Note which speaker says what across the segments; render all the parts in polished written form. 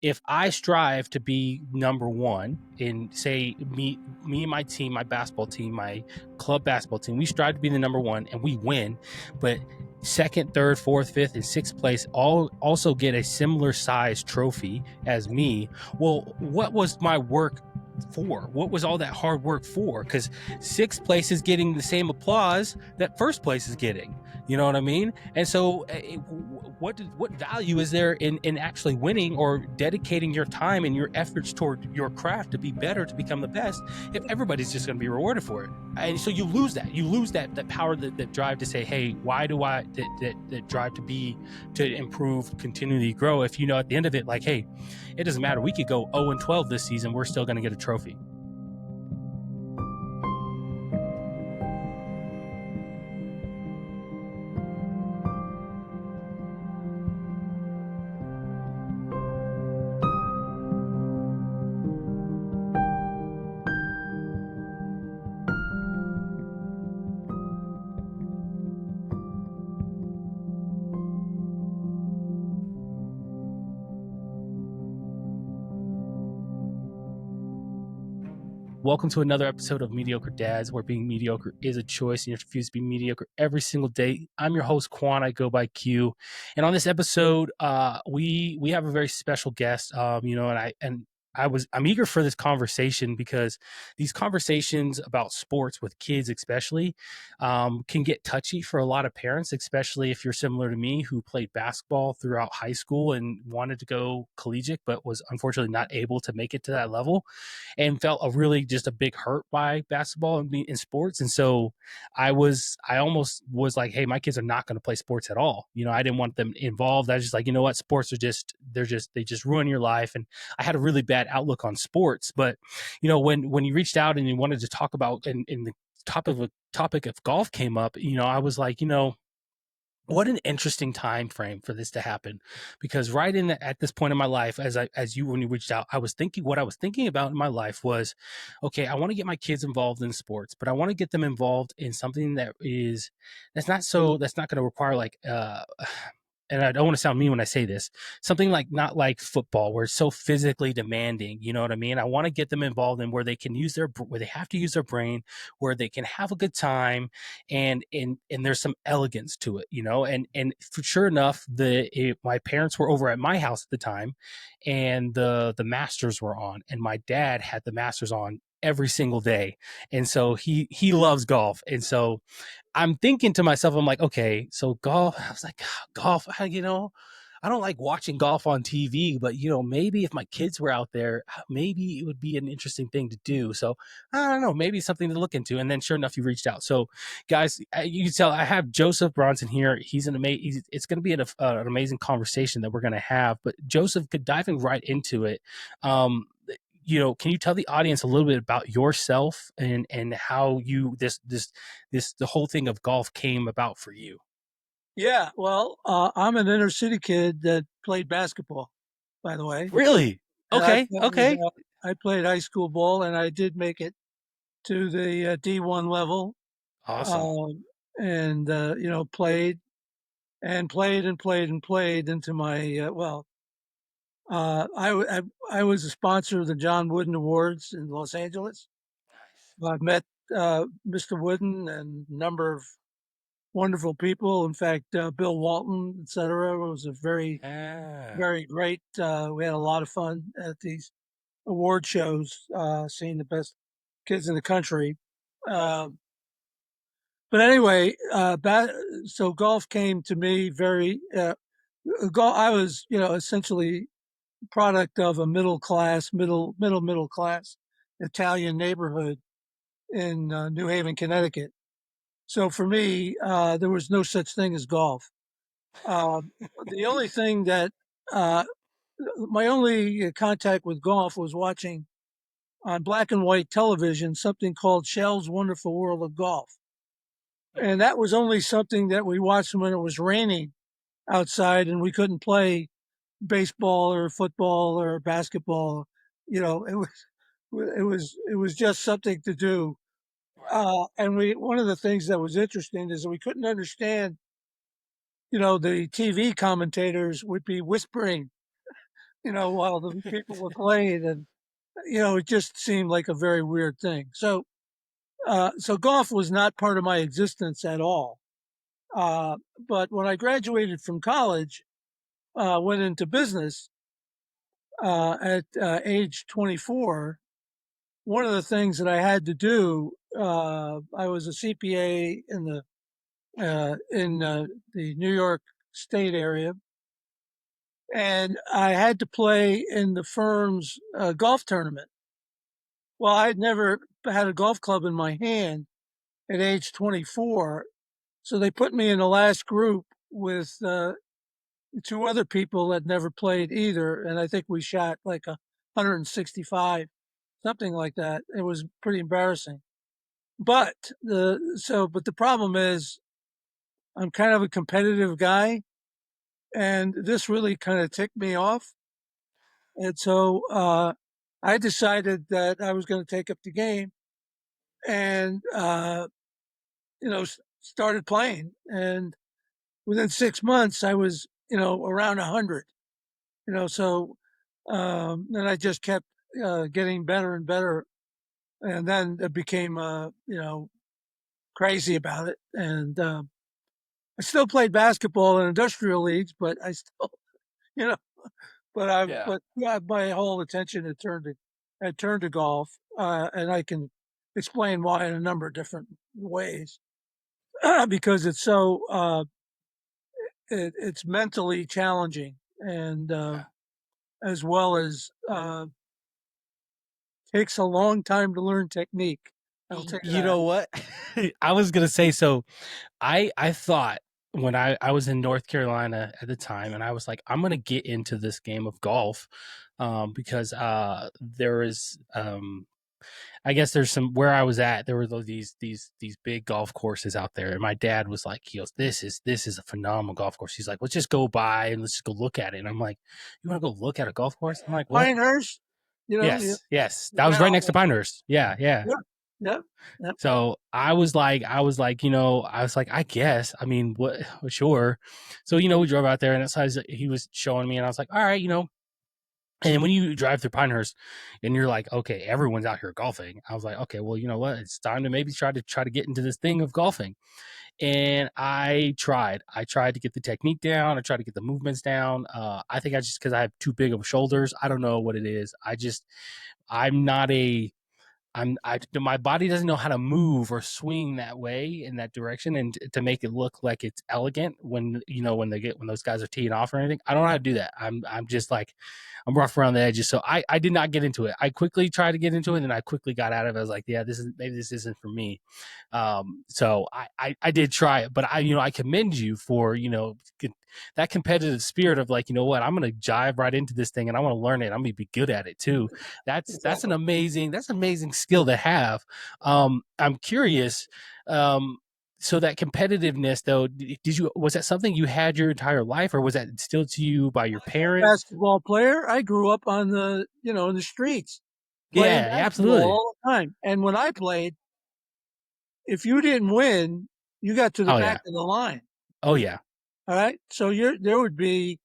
Speaker 1: if I strive to be number one in, say, me and my team, my basketball team, my club basketball team, we strive to be the number one and we win, but second, third, fourth, fifth, and sixth place all also get a similar size trophy as me. Well, what was my work for? What was all that hard work for? Because sixth place is getting the same applause that first place is getting. You know what I mean? And so, what value is there in actually winning or dedicating your time and your efforts toward your craft to be better, to become the best, if everybody's just going to be rewarded for it? And so you lose that power, that drive to say, hey, why do I that drive to improve, continually grow? If you know at the end of it, like, hey, it doesn't matter, we could go 0-12 this season, we're still going to get a trophy. Welcome to another episode of Mediocre Dads, where being mediocre is a choice and you refuse to be mediocre every single day. I'm your host, Quan. I go by Q. And on this episode, we have a very special guest. I'm eager for this conversation because these conversations about sports with kids, especially, can get touchy for a lot of parents, especially if you're similar to me, who played basketball throughout high school and wanted to go collegiate, but was unfortunately not able to make it to that level, and felt a really just a big hurt by basketball and in sports. And so I almost was like, hey, my kids are not going to play sports at all. I didn't want them involved. I was just like, you know what, sports are they just ruin your life. And I had a really bad outlook on sports. But when you reached out and you wanted to talk about, and the topic of golf came up, I was like, what an interesting time frame for this to happen, because at this point in my life, when you reached out, what I was thinking about in my life was, okay, I want to get my kids involved in sports, but I want to get them involved in something that's not going to require, like, and I don't want to sound mean when I say this, something like not like football, where it's so physically demanding. You know what I mean? I want to get them involved in where where they have to use their brain, where they can have a good time, and there's some elegance to it. And for sure enough, my parents were over at my house at the time, and the Masters were on, and my dad had the Masters on every single day, and so he loves golf. And so I'm thinking to myself, I'm like, okay, so golf. I was like, golf, I don't like watching golf on TV, but maybe if my kids were out there, maybe it would be an interesting thing to do. So I don't know, maybe something to look into. And then sure enough, you reached out. So guys, you can tell I have Joseph Bronson here. He's it's going to be an amazing conversation that we're going to have. But Joseph, diving right into it, can you tell the audience a little bit about yourself and how the whole thing of golf came about for you?
Speaker 2: Yeah, well, I'm an inner city kid that played basketball, by the way,
Speaker 1: Really?
Speaker 2: and I
Speaker 1: Okay.
Speaker 2: played
Speaker 1: Okay.
Speaker 2: I played high school ball, and I did make it to the D1 level,
Speaker 1: Awesome.
Speaker 2: um, and played and played and played and played into my I was a sponsor of the John Wooden Awards in Los Angeles. I've met Mr. Wooden and a number of wonderful people. In fact, Bill Walton, et cetera, was a very,
Speaker 1: Yeah.
Speaker 2: very great. We had a lot of fun at these award shows, seeing the best kids in the country. Uh, but anyway, so golf came to me very. Golf. I was, essentially product of a middle class Italian neighborhood in New Haven, Connecticut. So for me, there was no such thing as golf. Um, the only thing that uh, my only contact with golf was watching on black and white television something called Shell's Wonderful World of Golf. And that was only something that we watched when it was raining outside and we couldn't play baseball or football or basketball. It was just something to do.
Speaker 1: Right.
Speaker 2: And one of the things that was interesting is that we couldn't understand, the TV commentators would be whispering while the people were playing, and it just seemed like a very weird thing. So golf was not part of my existence at all. But when I graduated from college, went into business at age 24. One of the things that I had to do, I was a CPA in the New York State area, and I had to play in the firm's golf tournament. Well, I'd never had a golf club in my hand at age 24, so they put me in the last group with two other people that never played either, and I think we shot like 165, something like that. It was pretty embarrassing. But the problem is I'm kind of a competitive guy, and this really kind of ticked me off. And so I decided that I was going to take up the game and started playing. And within 6 months, I was around 100. So then I just kept getting better and better, and then it became crazy about it. And I still played basketball in industrial leagues, but I still, you know,
Speaker 1: Yeah.
Speaker 2: but yeah, my whole attention had turned to golf, and I can explain why in a number of different ways, because it's mentally challenging, and
Speaker 1: Yeah.
Speaker 2: as well as takes a long time to learn technique. I'll tell you
Speaker 1: You
Speaker 2: that.
Speaker 1: know what? I was gonna say, so I thought when I was in North Carolina at the time, and I was like, I'm gonna get into this game of golf, because there is I guess there's some where I was at. There were these big golf courses out there, and my dad was like, he goes, this is a phenomenal golf course. He's like, let's just go by and let's just go look at it. And I'm like, you want to go look at a golf course? I'm like, what?
Speaker 2: Pinehurst, yeah,
Speaker 1: Yes, yes, that was
Speaker 2: yeah,
Speaker 1: right next to Pinehurst. Yeah, yeah.
Speaker 2: yeah, yeah, yeah.
Speaker 1: So I was like, I guess. I mean, what? Sure. So we drove out there, and that's how he was showing me, and I was like, all right. And when you drive through Pinehurst, and you're like, okay, everyone's out here golfing. I was like, okay, well, you know what? It's time to maybe try to get into this thing of golfing. And I tried. I tried to get the technique down. I tried to get the movements down. I think I just because I have too big of shoulders. I don't know what it is. I'm not a my body doesn't know how to move or swing that way in that direction, and to make it look like it's elegant when when those guys are teeing off or anything. I don't know how to do that. I'm just like I'm rough around the edges, so I did not get into it. I quickly tried to get into it, and I quickly got out of it. I was like, yeah, this isn't for me. So I did try it, but I commend you for that competitive spirit of like, what, I'm gonna jive right into this thing and I want to learn it. I'm gonna be good at it too. That's an
Speaker 2: Exactly.
Speaker 1: amazing skill to have. I'm curious. So that competitiveness though, was that something you had your entire life, or was that instilled to you by your parents?
Speaker 2: Basketball player. I grew up on in the streets playing
Speaker 1: Yeah,
Speaker 2: basketball
Speaker 1: absolutely.
Speaker 2: all the time. And when I played, if you didn't win, you got to the
Speaker 1: Oh
Speaker 2: back
Speaker 1: yeah.
Speaker 2: of the line.
Speaker 1: Oh yeah.
Speaker 2: All right. So there would be,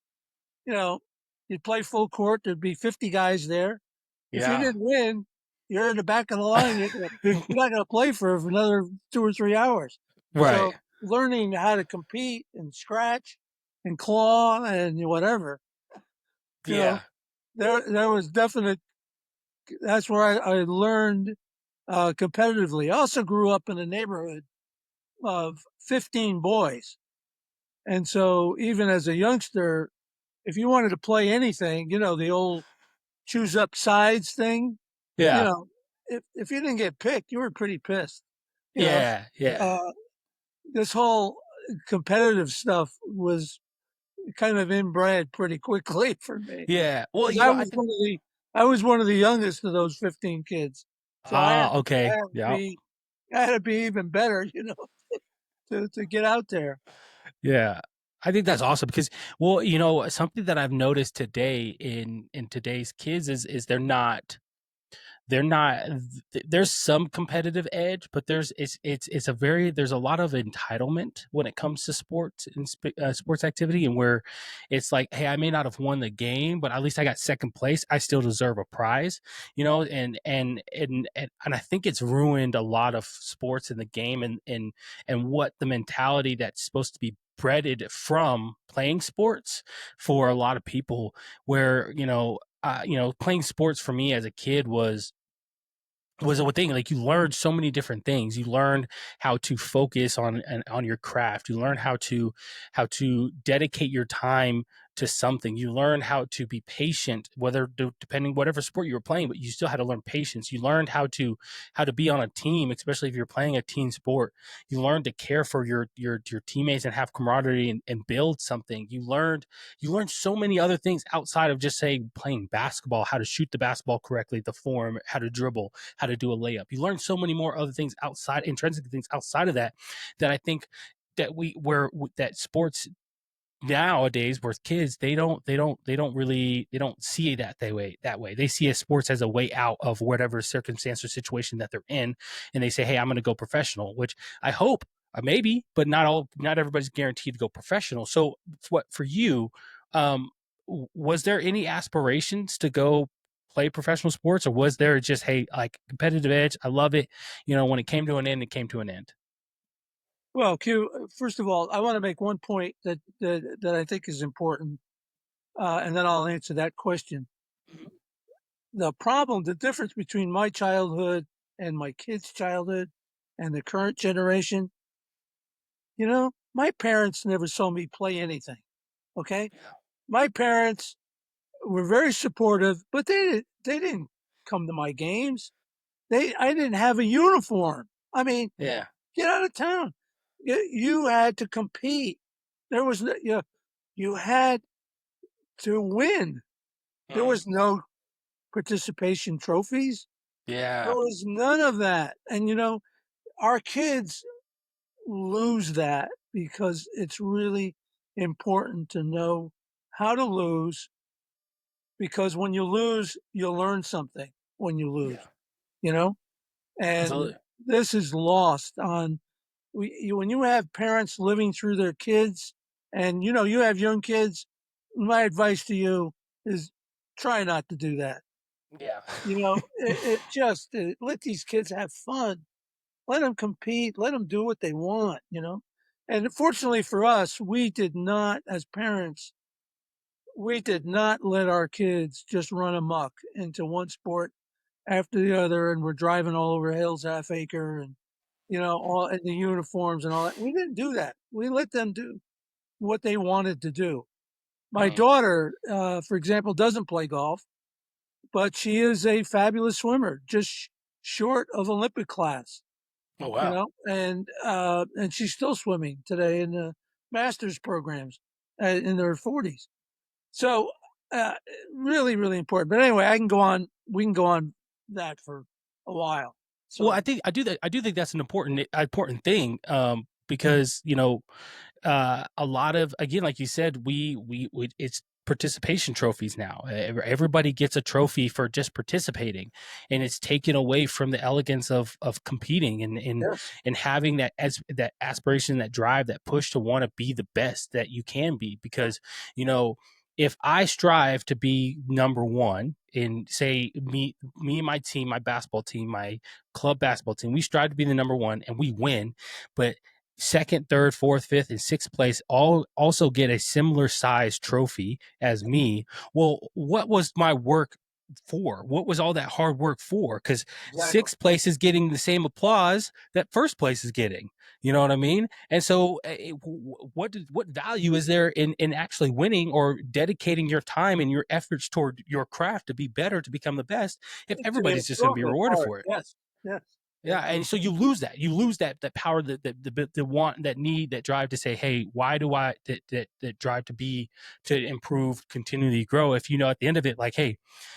Speaker 2: you know, you'd play full court. There'd be 50 guys there. If you
Speaker 1: Yeah.
Speaker 2: didn't win, you're in the back of the line. You're not going to play for another 2 or 3 hours.
Speaker 1: Right.
Speaker 2: So learning how to compete and scratch and claw and whatever, you know,
Speaker 1: Yeah.
Speaker 2: there was definite. That's where I learned competitively. I also grew up in a neighborhood of 15 boys. And so even as a youngster, if you wanted to play anything, the old choose up sides thing, you
Speaker 1: Yeah.
Speaker 2: know, if you didn't get picked, you were pretty pissed. You know,
Speaker 1: Yeah. Yeah.
Speaker 2: uh, this whole competitive stuff was kind of inbred pretty quickly for me
Speaker 1: Yeah. Well,
Speaker 2: because
Speaker 1: I think.
Speaker 2: I was one of the youngest of those 15 kids. So I
Speaker 1: Okay.
Speaker 2: had to
Speaker 1: Yeah.
Speaker 2: be I had to be even better, to get out there.
Speaker 1: Yeah. I think that's awesome because, well, something that I've noticed today in today's kids is they're not. they're not. There's some competitive edge, but it's a very there's a lot of entitlement when it comes to sports and sports activity, and where it's like, hey, I may not have won the game, but at least I got second place. I still deserve a prize, and I think it's ruined a lot of sports in the game, and what the mentality that's supposed to be bred from playing sports for a lot of people, where playing sports for me as a kid was a thing. Like, you learned so many different things. You learned how to focus on your craft. You learn how to dedicate your time to something. You learn how to be patient, depending whatever sport you were playing, but you still had to learn patience. You learned how to be on a team, especially if you're playing a team sport. You learned to care for your teammates and have camaraderie, and build something. You learned so many other things outside of just, say, playing basketball, how to shoot the basketball correctly, the form, how to dribble, how to do a layup. You learn so many more other things outside, intrinsic things outside of that, that I think that sports nowadays, where kids, they don't see that way. They see sports as a way out of whatever circumstance or situation that they're in, and they say, hey, I'm going to go professional, which I hope, maybe, but not everybody's guaranteed to go professional. So what for you, um was there any aspirations to go play professional sports, or was there just, hey, like, competitive edge, I love it, when it came to an end, it came to an end?
Speaker 2: Well, Q, first of all, I want to make one point that I think is important, and then I'll answer that question. The difference between my childhood and my kids' childhood and the current generation, my parents never saw me play anything. Okay. My parents were very supportive, but they didn't come to my games. I didn't have a uniform. I mean,
Speaker 1: Yeah.
Speaker 2: get out of town. You had to compete. There was you had to win. There
Speaker 1: Mm.
Speaker 2: was no participation trophies. There
Speaker 1: Yeah.
Speaker 2: was none of that. And our kids lose that because it's really important to know how to lose, because when you lose, you'll learn something when you lose,
Speaker 1: Yeah.
Speaker 2: you know? And
Speaker 1: Absolutely.
Speaker 2: this is lost on when you have parents living through their kids, and you have young kids. My advice to you is try not to do that.
Speaker 1: Yeah.
Speaker 2: Let these kids have fun. Let them compete. Let them do what they want. And fortunately for us, we did not, as parents, we did not let our kids just run amok into one sport after the other, and we're driving all over Hales Half Acre, and all in the uniforms and all that. We didn't do that. We let them do what they wanted to do. My
Speaker 1: Mm.
Speaker 2: daughter, for example, doesn't play golf, but she is a fabulous swimmer, just short of Olympic class.
Speaker 1: Oh, wow.
Speaker 2: And she's still swimming today in the master's programs in their 40s. So, uh, really, really important. But anyway, I can go on. We can go on that for a while.
Speaker 1: Well,
Speaker 2: So,
Speaker 1: I do think that's an important thing, because a lot of, again, like you said, we it's participation trophies now. Everybody gets a trophy for just participating, and it's taken away from the elegance of competing,
Speaker 2: yes,
Speaker 1: and having that aspiration, that drive, that push to want to be the best that you can be. Because if I strive to be number one in, say, me and my team, my basketball team, my club basketball team, we strive to be the number one and we win, but second, third, fourth, fifth, and sixth place all also get a similar size trophy as me. Well, what was my work for? What was all that hard work for? Because
Speaker 2: exactly.
Speaker 1: sixth place is getting the same applause that first place is getting. You know what I mean? And so, what value is there in actually winning, or dedicating your time and your efforts toward your craft to be better, to become the best, if
Speaker 2: To
Speaker 1: everybody's just going to
Speaker 2: improve
Speaker 1: be
Speaker 2: it.
Speaker 1: rewarded
Speaker 2: Hard.
Speaker 1: for it?
Speaker 2: Yes, yes.
Speaker 1: Yeah,
Speaker 2: It,
Speaker 1: and so you lose that. You lose that power, the want, that need, that drive to say, hey, why do I that drive to improve, continually grow? If at the end of it, like, hey,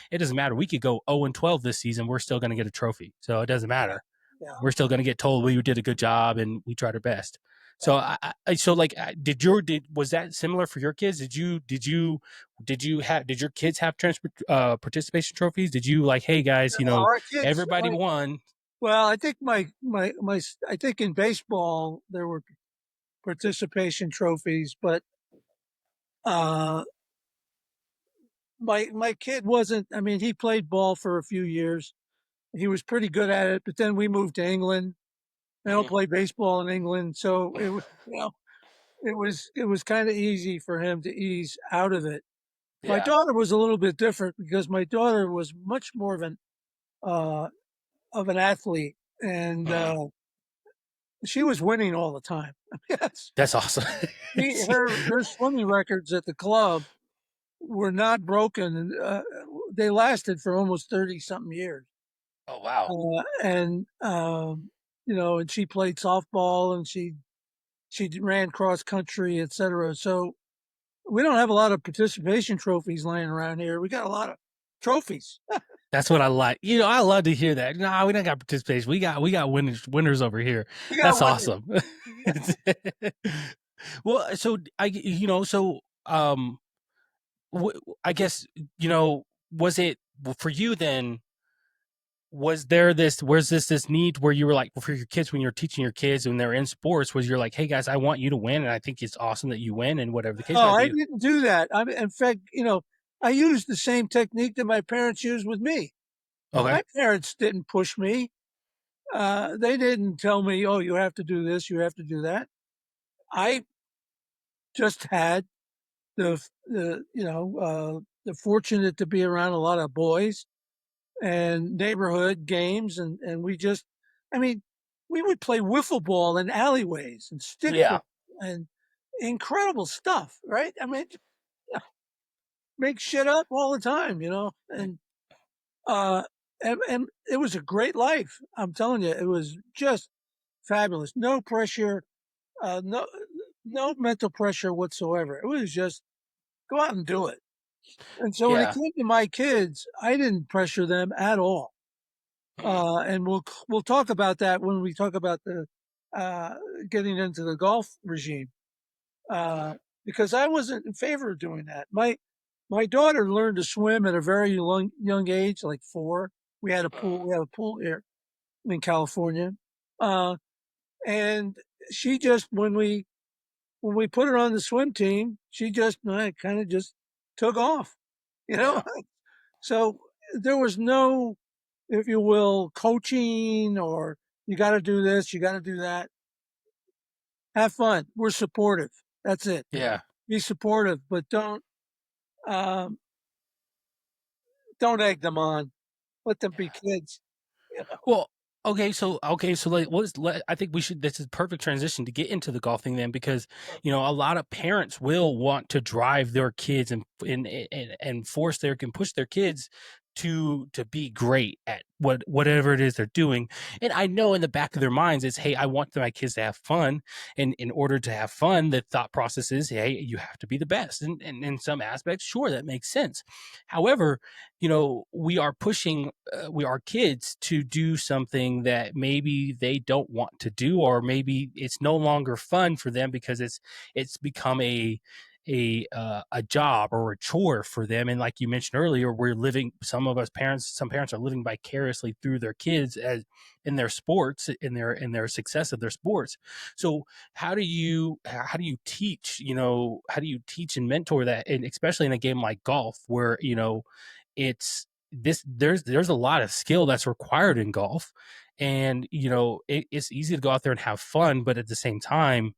Speaker 1: it doesn't matter. We could go 0-12 this season. We're still going to get a trophy. So it doesn't
Speaker 2: yeah,
Speaker 1: matter.
Speaker 2: yeah.
Speaker 1: We're still going to get told we did a good job and we tried our best. So so like did was that similar for your kids? Did your kids have participation trophies? Did you like, hey guys,
Speaker 2: Our kids,
Speaker 1: everybody won?
Speaker 2: well, I think I think in baseball there were participation trophies, but uh, my kid wasn't. I mean, he played ball for a few years. He was pretty good at it, but then we moved to England. They don't
Speaker 1: Mhm.
Speaker 2: play baseball in England, so it was it was kind of easy for him to ease out of it. My
Speaker 1: Yeah.
Speaker 2: daughter was a little bit different because my daughter was much more uh, of an athlete, and
Speaker 1: Mhm.
Speaker 2: she was winning all the time. Yes,
Speaker 1: That's awesome.
Speaker 2: her swimming records at the club were not broken. They lasted for almost 30 something years.
Speaker 1: Oh wow.
Speaker 2: And and she played softball and she ran cross country, etc. So we don't have a lot of participation trophies laying around here. We got a lot of trophies.
Speaker 1: That's what I like. I love to hear that. No, we don't got participation. We got winners over here.
Speaker 2: We got
Speaker 1: That's
Speaker 2: winners.
Speaker 1: awesome. Well, so I guess was it for you then? Was this need where you were like for your kids when you're teaching your kids when they're in sports? Was you're like, hey guys, I want you to win, and I think it's awesome that you win, and whatever the case
Speaker 2: Oh,
Speaker 1: might
Speaker 2: I
Speaker 1: be.
Speaker 2: didn't do that. In fact, I used the same technique that my parents used with me.
Speaker 1: Okay.
Speaker 2: My parents didn't push me. They didn't tell me, "Oh, you have to do this, you have to do that." I just had the fortunate to be around a lot of boys and neighborhood games, and I mean, we would play wiffle ball in alleyways and stick
Speaker 1: Yeah.
Speaker 2: ball and incredible stuff, right? I mean, make shit up all the time, uh, and it was a great life. I'm telling you, it was just fabulous. No pressure, no mental pressure whatsoever. It was just go out and do it. And so when it
Speaker 1: Yeah.
Speaker 2: came to my kids, I didn't pressure them at all. And we'll talk about that when we talk about the uh, getting into the golf regime, uh, because I wasn't in favor of doing that. My daughter learned to swim at a very young age, like 4. We had a pool. We have a pool here in California, uh, and she just when we put her on the swim team, she just kind of just took off, you know.
Speaker 1: Yeah.
Speaker 2: So there was no, if you will, coaching or you got to do this, you got to do that. Have fun. We're supportive. That's it.
Speaker 1: Yeah.
Speaker 2: Be supportive, but um, don't egg them on. Let them be kids. You know?
Speaker 1: Well, okay, so like, I think we should. This is perfect transition to get into the golf thing then, because a lot of parents will want to drive their kids and force their can push their kids to be great at whatever it is they're doing. And I know in the back of their minds is, hey, I want my kids to have fun, and in order to have fun, the thought process is, hey, you have to be the best. And in some aspects, sure, that makes sense. However, we are pushing we our kids to do something that maybe they don't want to do, or maybe it's no longer fun for them because it's become a job or a chore for them. And like you mentioned earlier, we're living some parents are living vicariously through their kids as in their sports, in their success of their sports. So how do you teach, how do you teach and mentor that, and especially in a game like golf where it's this there's a lot of skill that's required in golf, and it's easy to go out there and have fun, but at the same time,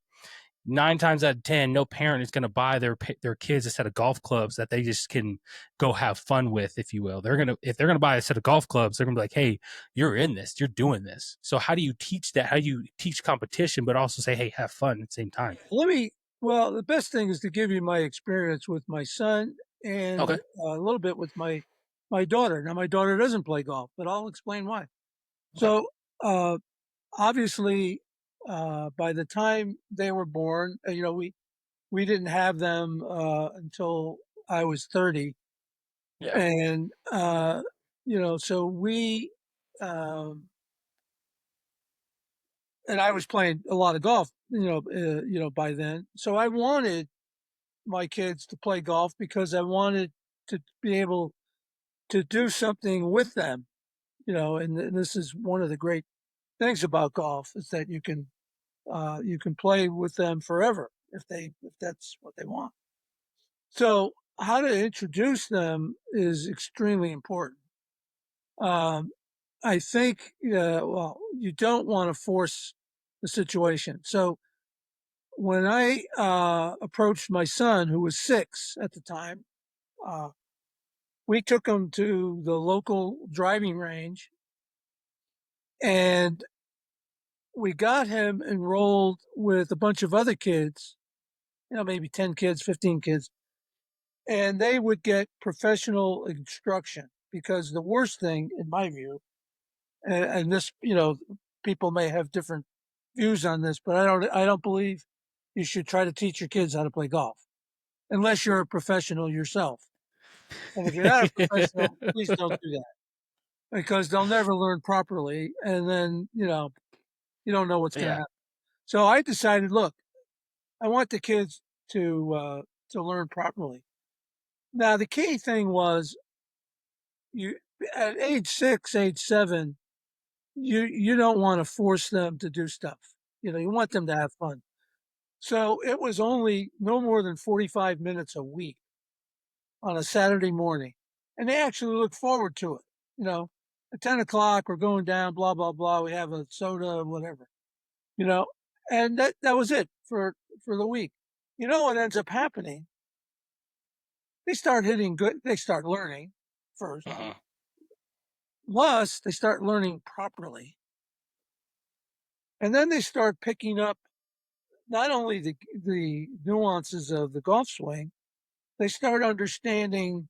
Speaker 1: 9 times out of 10, no parent is going to buy their kids a set of golf clubs that they just can go have fun with, if you will. If they're gonna buy a set of golf clubs, they're gonna be like, hey, you're in this, you're doing this. So how do you teach that? How do you teach competition but also say, hey, have fun at the same time?
Speaker 2: Let me. Well, the best thing is to give you my experience with my son and
Speaker 1: Okay.
Speaker 2: a little bit with my daughter. Now, my daughter doesn't play golf, but I'll explain why.
Speaker 1: Okay.
Speaker 2: So, uh, obviously, by the time they were born, we didn't have them until I was 30,
Speaker 1: Yeah.
Speaker 2: and so we um, and I was playing a lot of golf, by then. So I wanted my kids to play golf because I wanted to be able to do something with them, and this is one of the great things about golf is that you can play with them forever if that's what they want. So how to introduce them is extremely important. Um, I think, well, you don't want to force the situation. So when I approached my son, who was 6 at the time, uh, we took him to the local driving range and we got him enrolled with a bunch of other kids, maybe 10 kids, 15 kids, and they would get professional instruction because the worst thing, in my view, and this, people may have different views on this, but I don't believe you should try to teach your kids how to play golf unless you're a professional yourself. And if you're not a professional, please don't do that because they'll never learn properly. And then, you don't know what's going to
Speaker 1: Yeah.
Speaker 2: happen. So I decided, look, I want the kids to learn properly. Now, the key thing was you at age 6, age 7, you don't want to force them to do stuff. You want them to have fun. So it was only no more than 45 minutes a week on a Saturday morning. And they actually look forward to it. You know, at 10 o'clock, we're going down, blah, blah, blah. We have a soda, whatever, you know, and that was it for the week. You know what ends up happening? They start hitting good, they start learning first.
Speaker 1: Mhm.
Speaker 2: Plus, they start learning properly. And then they start picking up not only the nuances of the golf swing, they start understanding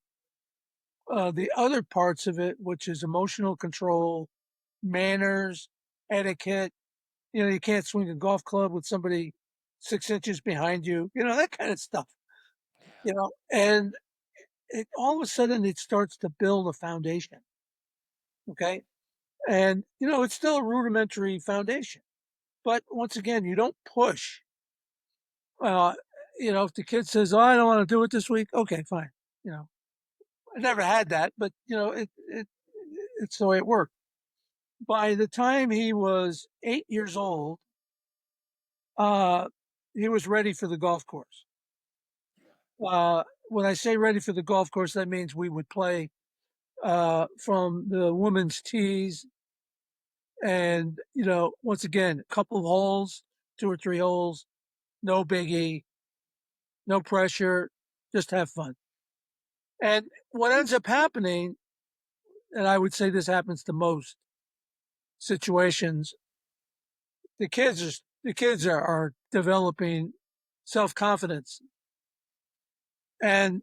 Speaker 2: the other parts of it, which is emotional control, manners, etiquette. You can't swing a golf club with somebody 6 inches behind you, that kind of stuff, and all of a sudden it starts to build a foundation. Okay. And, it's still a rudimentary foundation. But once again, you don't push. Uh, if the kid says, "Oh, I don't want to do it this week," okay, fine. You know, I never had that, but it's the way it worked. By the time he was 8 years old, uh, he was ready for the golf course. When I say ready for the golf course, that means we would play from the women's tees, and once again, a couple of holes, 2 or 3 holes, no biggie, no pressure, just have fun. And what ends up happening, and I would say this happens to most situations, the kids are developing self confidence and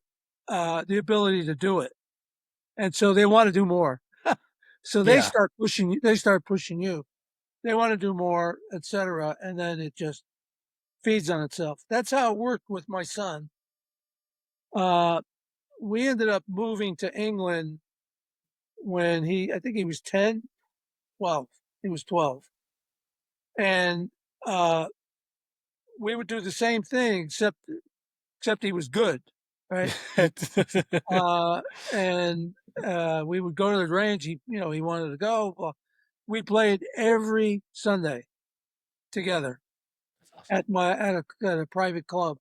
Speaker 2: the ability to do it, and so they want to do more. So they
Speaker 1: Yeah.
Speaker 2: start pushing. They start pushing you. They want to do more, etc., and then it just feeds on itself. That's how it worked with my son. Uh, we ended up moving to England when I think he was 10, 12. He was 12, and uh, we would do the same thing, except he was good, right? Uh, and we would go to the range. He wanted to go. Well, we played every Sunday together
Speaker 1: That's awesome.
Speaker 2: at a private club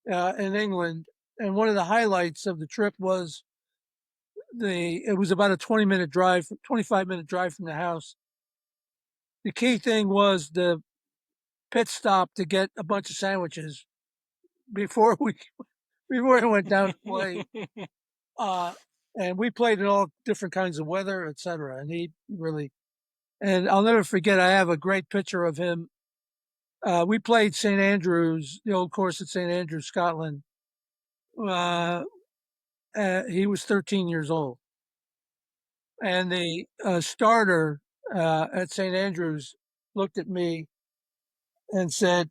Speaker 2: in England. And one of the highlights of the trip was it was about a 20-minute drive, 25-minute drive from the house. The key thing was the pit stop to get a bunch of sandwiches before we went down to play. Uh, and we played in all different kinds of weather, etc. And he really, and I'll never forget. I have a great picture of him. We played St Andrews, the old course at St Andrews, Scotland. Uh, he was 13 years old, and the starter at St Andrews looked at me and said,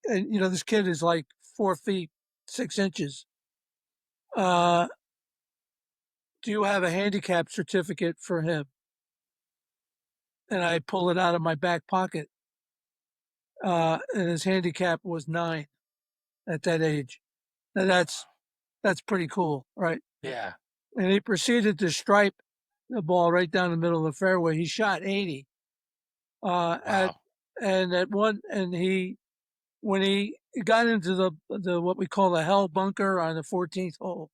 Speaker 2: and this kid is like 4 feet 6 inches. Uh, do you have a handicap certificate for him? and I pull it out of my back pocket. And his handicap was 9 at that age. Now that's pretty cool, right?
Speaker 1: Yeah.
Speaker 2: And he proceeded to stripe the ball right down the middle of the fairway. He shot 80 at
Speaker 1: Wow.
Speaker 2: and at one and he when he got into the what we call the hell bunker on the 14th hole,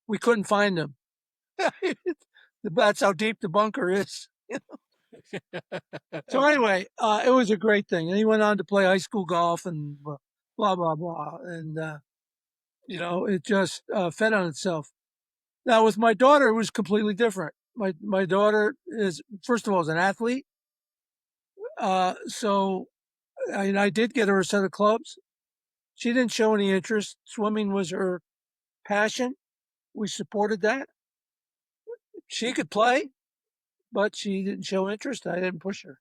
Speaker 2: we couldn't find him. That's how deep the bunker is. So anyway, it was a great thing. And he went on to play high school golf and blah blah blah. And it just fed on itself. Now with my daughter, it was completely different. My daughter is first of all is an athlete, so I did get her a set of clubs. She didn't show any interest. Swimming was her passion. We supported that. She could play, but she didn't show interest. I didn't push her,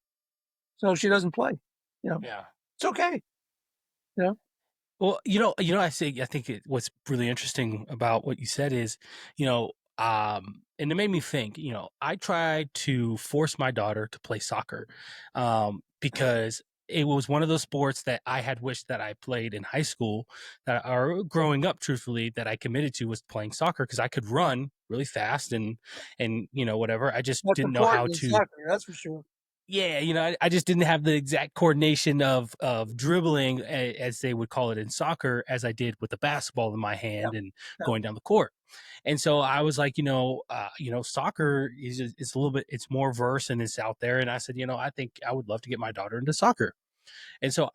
Speaker 2: so she doesn't play. You know,
Speaker 1: Yeah.
Speaker 2: it's okay. You know,
Speaker 1: Well, I think what's really interesting about what you said is, and it made me think, I tried to force my daughter to play soccer, because it was one of those sports that I had wished that I played in high school, or growing up, truthfully, that I committed to was playing soccer because I could run really fast and whatever. I just
Speaker 2: that's
Speaker 1: didn't know how
Speaker 2: important in
Speaker 1: to.
Speaker 2: soccer. That's for sure.
Speaker 1: Yeah, I just didn't have the exact coordination of dribbling, as they would call it in soccer, as I did with the basketball in my
Speaker 2: Yeah,
Speaker 1: hand and
Speaker 2: yeah.
Speaker 1: going down the court. And so I was like, soccer is a little bit, it's more verse and it's out there. And I said, I think I would love to get my daughter into soccer. And so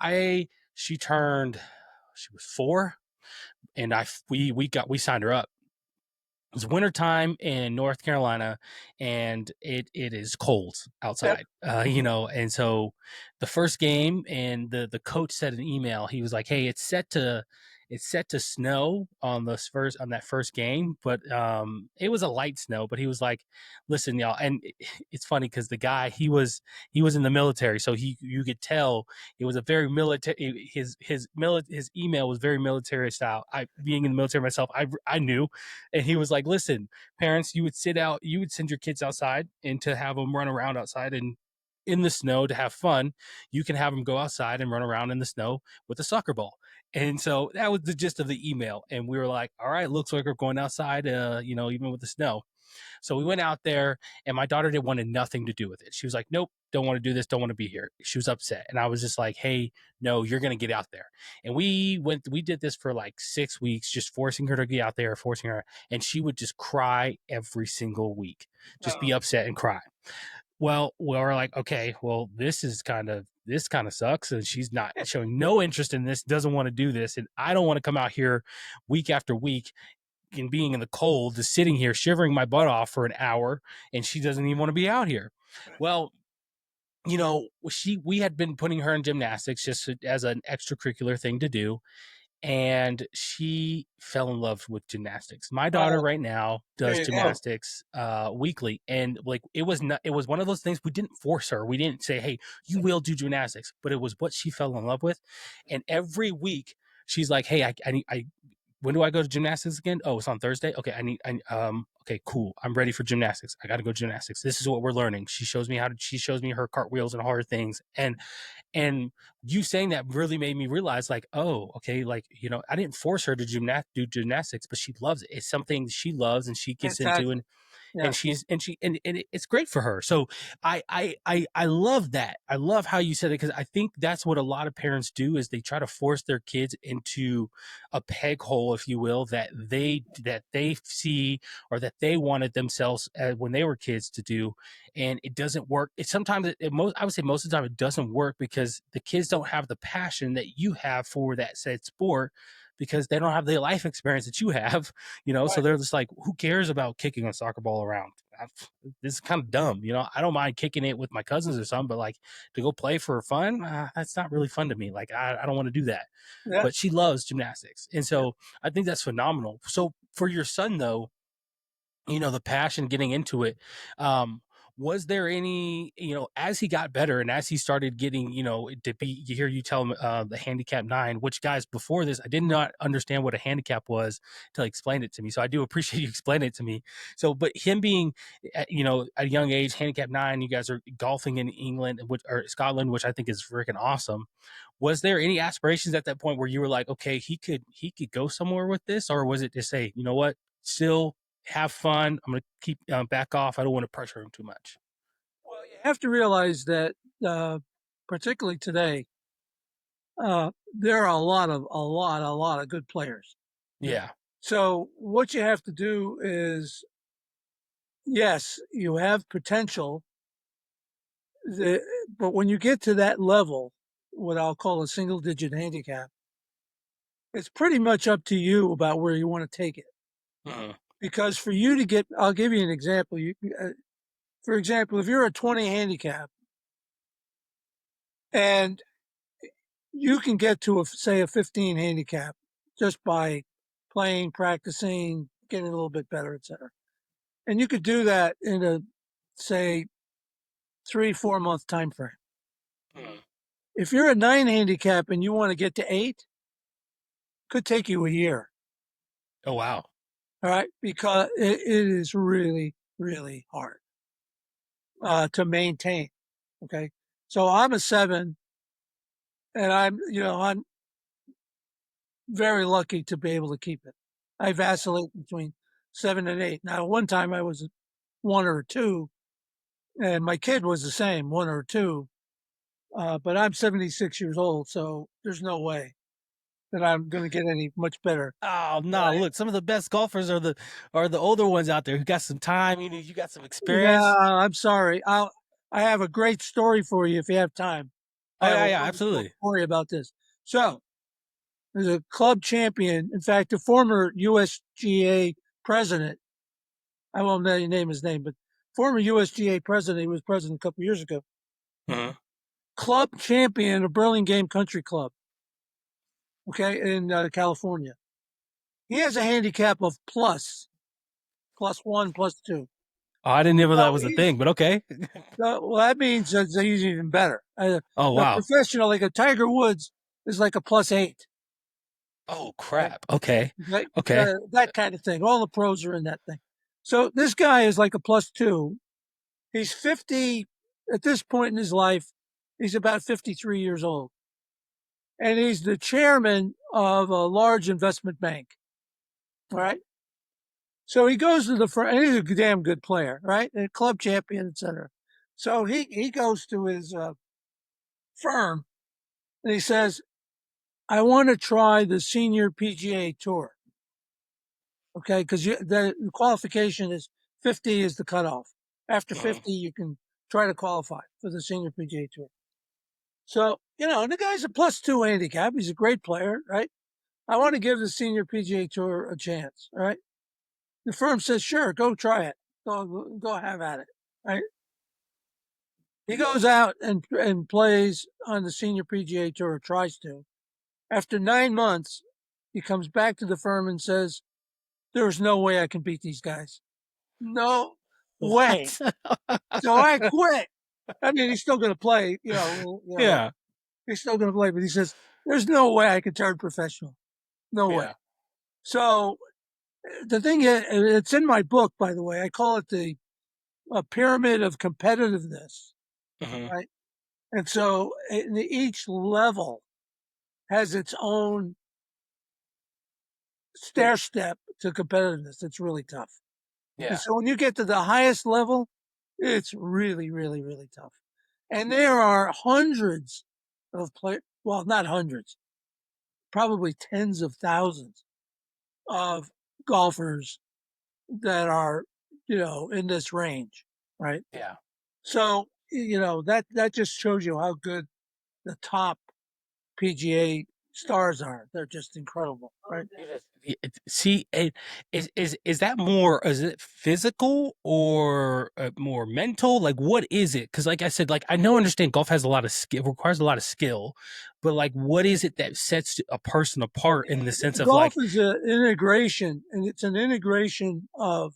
Speaker 1: she was 4, and we signed her up. It's wintertime in North Carolina, and it is cold
Speaker 2: Yep.
Speaker 1: outside. And so the first game, and the coach sent an email. He was like, "Hey, it's set to snow on that first game, but it was a light snow. But he was like, listen, y'all." And it's funny because the guy, he was in the military, so you could tell it was a very military. His email was very military style. I, being in the military myself, I knew. And he was like, listen, parents, you would send your kids outside and to have them run around outside and in the snow to have fun. You can have them go outside and run around in the snow with a soccer ball. And so that was the gist of the email. And we were like, all right, looks like we're going outside, even with the snow. So we went out there, and my daughter didn't wanted nothing to do with it. She was like, nope, don't want to do this, don't want to be here. She was upset. And I was just like, hey, no, you're going to get out there. And we did this for like 6 weeks, just forcing her to get out there, forcing her. And she would just cry every single week, just
Speaker 2: Uh,
Speaker 1: be upset and cry. Well, we're like, okay, well, this kind of sucks. And she's not showing no interest in this, doesn't want to do this. And I don't want to come out here week after week and being in the cold, just sitting here shivering my butt off for an hour, and she doesn't even want to be out here. Well, we had been putting her in gymnastics just as an extracurricular thing to do, and she fell in love with gymnastics. My daughter
Speaker 2: oh,
Speaker 1: right now
Speaker 2: there
Speaker 1: does
Speaker 2: you go.
Speaker 1: gymnastics weekly, and like it was one of those things. We didn't force her. We didn't say, hey, you will do gymnastics, but it was what she fell in love with. And every week she's like, hey, I when do I go to gymnastics again? Oh, it's on Thursday. Okay, okay, cool. I'm ready for gymnastics. I got to go to gymnastics. This is what we're learning. She shows me her cartwheels and hard things. And you saying that really made me realize, like, oh, okay, like, I didn't force her to do gymnastics, but she loves it. It's something she loves and she gets into,
Speaker 2: Fantastic.
Speaker 1: and
Speaker 2: Yeah,
Speaker 1: it's great for her. So I love that. I love how you said it, because I think that's what a lot of parents do, is they try to force their kids into a peg hole, if you will, that they see, or that they wanted themselves when they were kids to do, and it doesn't work. It's sometimes I would say most of the time it doesn't work because the kids don't have the passion that you have for that said sport, because they don't have the life experience that you have. So
Speaker 2: right.
Speaker 1: they're just like, who cares about kicking a soccer ball around? This is kind of dumb. I don't mind kicking it with my cousins or something, but like to go play for fun, that's not really fun to me. Like I don't want to do that.
Speaker 2: Yeah.
Speaker 1: But she loves gymnastics, and
Speaker 2: Yeah.
Speaker 1: so I think that's phenomenal. So for your son, though, the passion getting into it, um, Was there any, as he got better and as he started getting, to be, you hear you tell him the handicap 9, which, guys, before this, I did not understand what a handicap was until he explained it to me. So I do appreciate you explaining it to me. So, but him being, at a young age, handicap 9, you guys are golfing in England or Scotland, which I think is freaking awesome. Was there any aspirations at that point where you were like, okay, he could go somewhere with this, or was it to say, you know what, still have fun? I'm going to keep back off. I don't want to pressure him too much.
Speaker 2: Well, you have to realize that, particularly today, there are a lot of good players.
Speaker 1: Yeah.
Speaker 2: So what you have to do is, yes, you have potential, but when you get to that level, what I'll call a single digit handicap, it's pretty much up to you about where you want to take it.
Speaker 1: Mhm.
Speaker 2: Because for you to get, I'll give you an example. For example, if you're a 20 handicap and you can get to say a 15 handicap just by playing, practicing, getting a little bit better, etc. And you could do that in a, say, 3-4 month time frame.
Speaker 1: Mhm.
Speaker 2: If you're a 9 handicap and you want to get to 8, could take you a year.
Speaker 1: Oh, wow.
Speaker 2: All right, because it is really, really hard to maintain. Okay, so I'm a 7, and I'm very lucky to be able to keep it. I vacillate between 7 and 8. Now, one time I was 1 or 2, and my kid was the same, 1 or 2. But I'm 76 years old, so there's no way that I'm going to get any much better.
Speaker 1: Oh no!
Speaker 2: Right?
Speaker 1: Look, some of the best golfers are the older ones out there who got some time. You got some
Speaker 2: Yeah,
Speaker 1: experience.
Speaker 2: I'm sorry. I have a great story for you if you have time. I
Speaker 1: Oh
Speaker 2: have
Speaker 1: yeah,
Speaker 2: a
Speaker 1: yeah,
Speaker 2: wonderful
Speaker 1: absolutely.
Speaker 2: story about this. So, there's a club champion, in fact, a former USGA president. I won't name his name, but former USGA president. He was president a couple years ago.
Speaker 1: Mhm.
Speaker 2: Club champion of Burlingame Country Club. Okay, in California. He has a handicap of plus 1, +2.
Speaker 1: Oh, I didn't know
Speaker 2: So
Speaker 1: that was a thing, but okay.
Speaker 2: well, that means that he's even better.
Speaker 1: Oh
Speaker 2: A
Speaker 1: wow.
Speaker 2: professional like a Tiger Woods is like a +8.
Speaker 1: Oh
Speaker 2: Okay,
Speaker 1: crap. Okay.
Speaker 2: okay?
Speaker 1: Okay.
Speaker 2: That kind of thing. All the pros are in that thing. So this guy is like a +2. He's 50 at this point in his life. He's about 53 years old, and he's the chairman of a large investment bank. All right. So he goes to the front, and he's a damn good player, right? And club champion, etc. So he goes to his firm and he says, "I want to try the senior PGA tour." Okay, because the qualification is 50 is the cutoff. After
Speaker 1: Mhm.
Speaker 2: 50, you can try to qualify for the senior PGA tour. So the guy's a +2 handicap. He's a great player, right? I want to give the senior PGA tour a chance. All right. The firm says, "Sure, go try it. Go have at it." Right. He goes out and plays on the senior PGA tour, or tries to. After 9 months, he comes back to the firm and says, "There's no way I can beat these guys. No way."
Speaker 1: What?
Speaker 2: So I quit. I mean, he's still going to play,
Speaker 1: Yeah.
Speaker 2: he's still going to play, but he says, "There's no way I can turn professional. No way."
Speaker 1: Yeah.
Speaker 2: So the thing is, it's in my book, by the way. I call it the pyramid of competitiveness,
Speaker 1: Mhm.
Speaker 2: right? And so each level has its own stair step to competitiveness. It's really tough. And
Speaker 1: Yeah.
Speaker 2: so when you get to the highest level, it's really, really, really tough. And there are hundreds of players, well, not hundreds, probably tens of thousands of golfers that are, in this range, right?
Speaker 1: Yeah.
Speaker 2: So, that just shows you how good the top PGA stars are. They're just incredible, right?
Speaker 1: See, is that more? Is it physical or more mental? Like, what is it? Because, like I said, like I know, understand, golf has a lot of skill, requires a lot of skill, but like, what is it that sets a person apart in the sense of
Speaker 2: Golf
Speaker 1: like,
Speaker 2: is an integration, and it's an integration of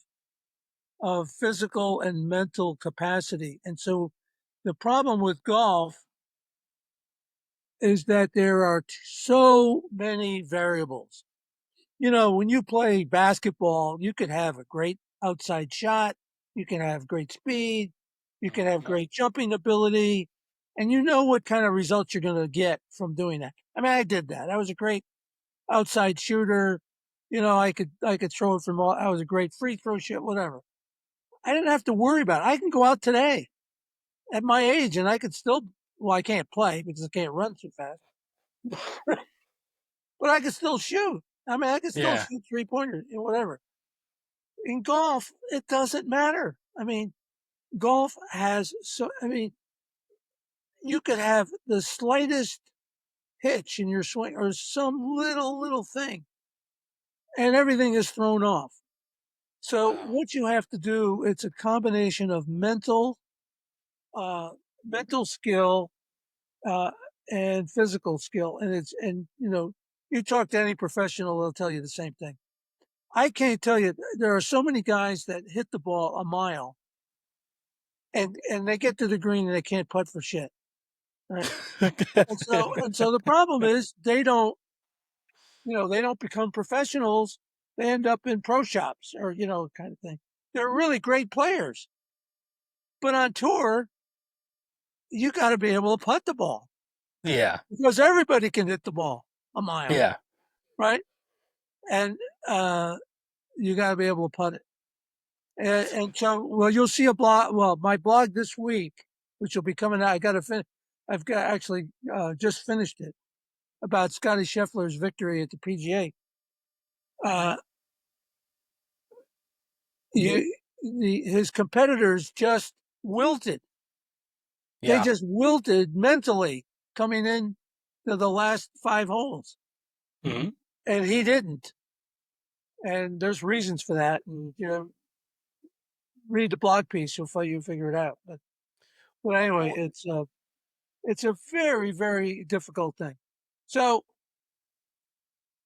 Speaker 2: of physical and mental capacity. And so the problem with golf is that there are so many variables. You know, when you play basketball, you could have a great outside shot, you can have great speed, you can have great jumping ability, and you know what kind of results you're going to get from doing that. I mean, I did that. I was a great outside shooter. You know, I could throw it from all. I was a great free throw shot, whatever. I didn't have to worry about it. I can go out today at my age, and I could still. Well, I can't play because I can't run too fast, but I can still shoot. I mean, I can still
Speaker 1: Yeah.
Speaker 2: shoot 3 pointers, whatever. In golf, it doesn't matter. I mean, golf has so. I mean, you could have the slightest hitch in your swing or some little thing, and everything is thrown off. So
Speaker 1: Wow.
Speaker 2: what you have to do, it's a combination of uh, mental skill, uh, and physical skill. And you know, you talk to any professional, they'll tell you the same thing. I can't tell you, there are so many guys that hit the ball a mile and they get to the green and they can't putt for shit. Right. And so the problem is they don't, they don't become professionals. They end up in pro shops or, kind of thing. They're really great players. But on tour, you got to be able to putt the ball
Speaker 1: Yeah.
Speaker 2: because everybody can hit the ball a mile,
Speaker 1: Yeah.
Speaker 2: right? And uh, you got to be able to putt it. And so, well, you'll see a blog. Well, my blog this week, which will be coming out, I got to finish. I've got actually just finished it about Scotty Scheffler's victory at the PGA. Uh, his competitors just wilted. They
Speaker 1: Yeah.
Speaker 2: just wilted mentally coming in to the last 5 holes,
Speaker 1: Hmm.
Speaker 2: and he didn't. And there's reasons for that. And read the blog piece, you figure it out. But anyway,
Speaker 1: Well,
Speaker 2: it's a very very difficult thing. So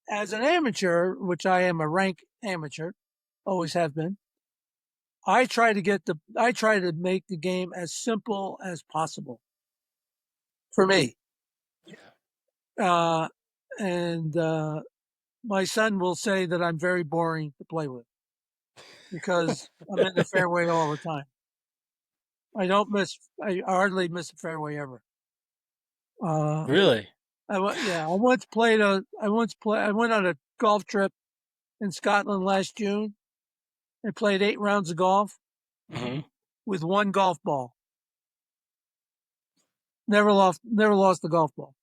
Speaker 2: as an amateur, which I am a rank amateur, always have been, I try to make the game as simple as possible for me.
Speaker 1: yeah.
Speaker 2: Uh, and my son will say that I'm very boring to play with because I'm in the fairway all the time. I hardly miss a fairway ever. Uh,
Speaker 1: Really?
Speaker 2: yeah, I went on a golf trip in Scotland last June and played 8 rounds of golf
Speaker 1: Hmm.
Speaker 2: with one golf ball. Never lost the golf ball.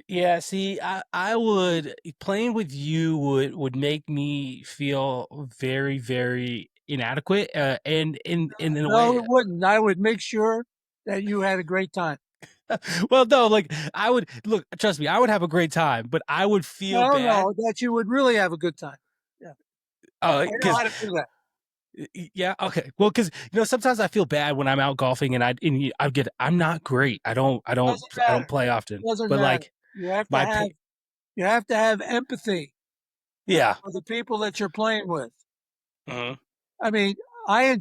Speaker 1: Yeah, see, I would playing with you would make me feel very, very inadequate, and in a
Speaker 2: No,
Speaker 1: way,
Speaker 2: it wouldn't. I would make sure that you had a great time.
Speaker 1: well, no, like I would look. Trust me, I would have a great time, but I would feel
Speaker 2: No,
Speaker 1: bad.
Speaker 2: no, that you would really have a good time. Yeah, I know
Speaker 1: Because
Speaker 2: how to do that.
Speaker 1: yeah, okay, well, because sometimes I feel bad when I'm out golfing and I'm not great.
Speaker 2: Doesn't
Speaker 1: I
Speaker 2: matter.
Speaker 1: don't play often,
Speaker 2: Doesn't
Speaker 1: but
Speaker 2: matter.
Speaker 1: like
Speaker 2: You have to
Speaker 1: my
Speaker 2: have you have to have empathy
Speaker 1: yeah.
Speaker 2: for the people that you're playing with.
Speaker 1: Mhm.
Speaker 2: I mean, I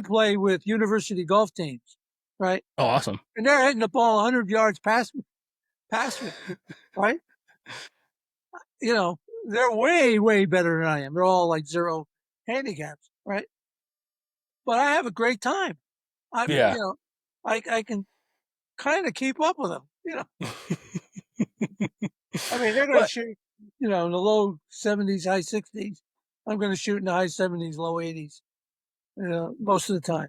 Speaker 2: play with university golf teams, right?
Speaker 1: Oh, awesome.
Speaker 2: And they're hitting the ball 100 yards past me, right? You know, they're way, way better than I am. They're all like zero handicaps, right? But I have a great time. I'm,
Speaker 1: Yeah.
Speaker 2: I can kind of keep up with them. I mean, they're going to
Speaker 1: What?
Speaker 2: shoot, in the low 70s, high 60s. I'm going to shoot in the high 70s, low 80s, most of the time.